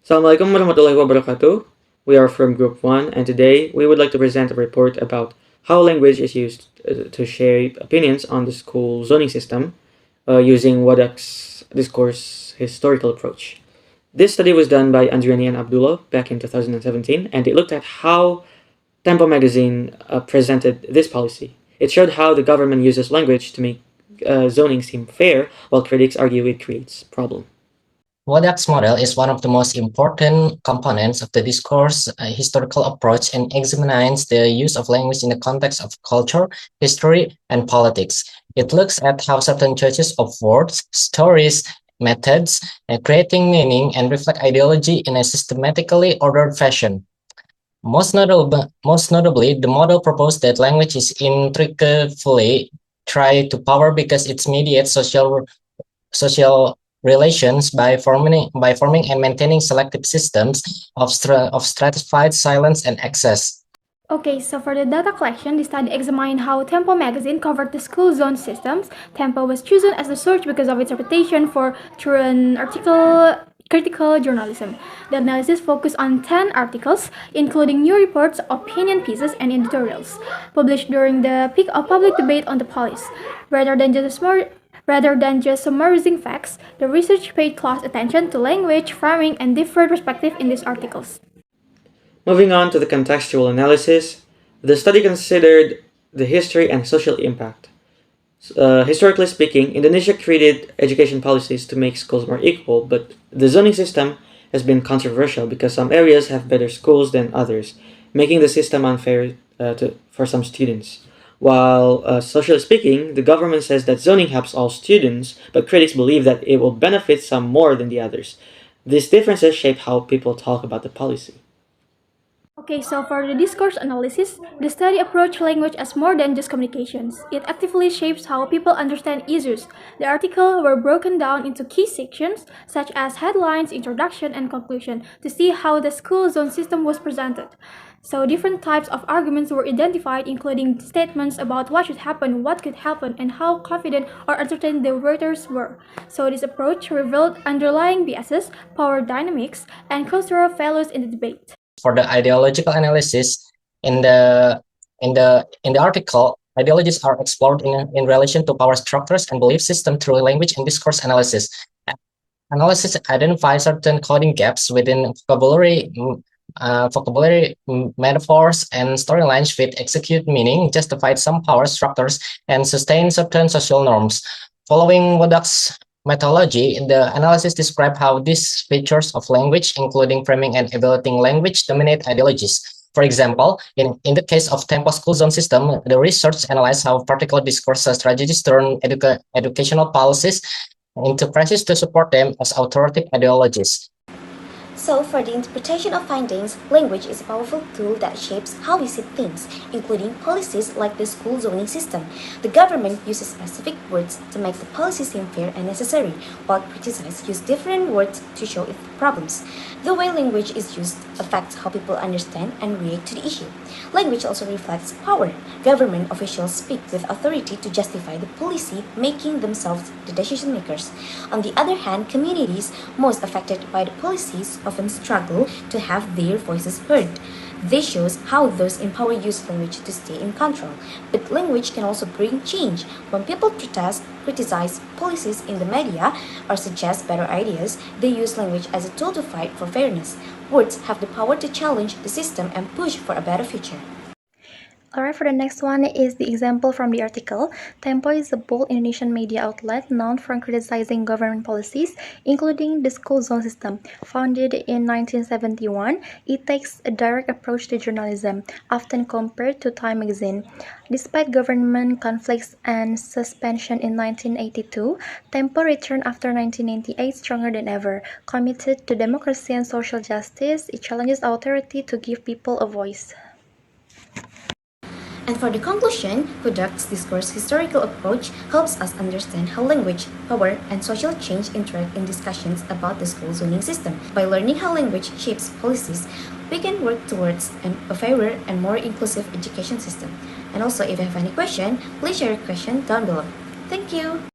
Assalamualaikum warahmatullahi wabarakatuh. We are from Group 1, and today we would like to present a report about how language is used to shape opinions on the school zoning system using Wodak's Discourse historical approach. This study was done by Andria and Abdullah back in 2017, and it looked at how Tempo magazine presented this policy. It showed how the government uses language to make zoning seem fair, while critics argue it creates problem. Wodak's model is one of the most important components of the discourse historical approach and examines the use of language in the context of culture, history, and politics. It looks at how certain choices of words, stories, methods, creating meaning and reflect ideology in a systematically ordered fashion. Most notably, the model proposed that language is intricately tied to power because it mediates social relations by forming and maintaining selective systems of stratified silence and access. Okay, so for the data collection, the study examined how Tempo magazine covered the school zone systems. Tempo was chosen as the source because of its reputation for true and critical journalism. The analysis focused on 10 articles, including new reports, opinion pieces, and editorials, published during the peak of public debate on the policy. Rather than just summarizing facts, the research paid close attention to language, framing, and different perspectives in these articles. Moving on to the contextual analysis, the study considered the history and social impact. Historically speaking, Indonesia created education policies to make schools more equal, but the zoning system has been controversial because some areas have better schools than others, making the system unfair for some students. While socially speaking, the government says that zoning helps all students, but critics believe that it will benefit some more than the others. These differences shape how people talk about the policy. Okay, so for the discourse analysis, the study approached language as more than just communications. It actively shapes how people understand issues. The articles were broken down into key sections, such as headlines, introduction, and conclusion, to see how the school zone system was presented. So different types of arguments were identified, including statements about what should happen, what could happen, and how confident or uncertain the voters were. So this approach revealed underlying biases, power dynamics, and cultural values in the debate. For the ideological analysis, in the article, ideologies are explored in relation to power structures and belief system through language and discourse analysis. Analysis identifies certain coding gaps within vocabulary, metaphors, and storylines fit execute meaning, justified some power structures, and sustain certain social norms. Following Wodak's methodology, the analysis describes how these features of language, including framing and evaluating language, dominate ideologies. For example, in the case of Tempo school zone system, the research analyzed how particular discourse strategies turn educational policies into practice to support them as authoritative ideologies. So, for the interpretation of findings, language is a powerful tool that shapes how we see things, including policies like the school zoning system. The government uses specific words to make the policy seem fair and necessary, while critics use different words to show its problems. The way language is used affects how people understand and react to the issue. Language also reflects power. Government officials speak with authority to justify the policy, making themselves the decision makers. On the other hand, communities most affected by the policies often struggle to have their voices heard. This shows how those in power use language to stay in control. But language can also bring change. When people protest, criticize policies in the media, or suggest better ideas, they use language as a tool to fight for fairness. Words have the power to challenge the system and push for a better future. Alright, for the next one is the example from the article. Tempo is a bold Indonesian media outlet known for criticizing government policies, including the school zone system. Founded in 1971, it takes a direct approach to journalism, often compared to Time magazine. Despite government conflicts and suspension in 1982, Tempo returned after 1998 stronger than ever. Committed to democracy and social justice, it challenges authority to give people a voice. And for the conclusion, Wodak's discourse historical approach helps us understand how language, power, and social change interact in discussions about the school zoning system. By learning how language shapes policies, we can work towards a fairer and more inclusive education system. And also, if you have any question, please share your question down below. Thank you!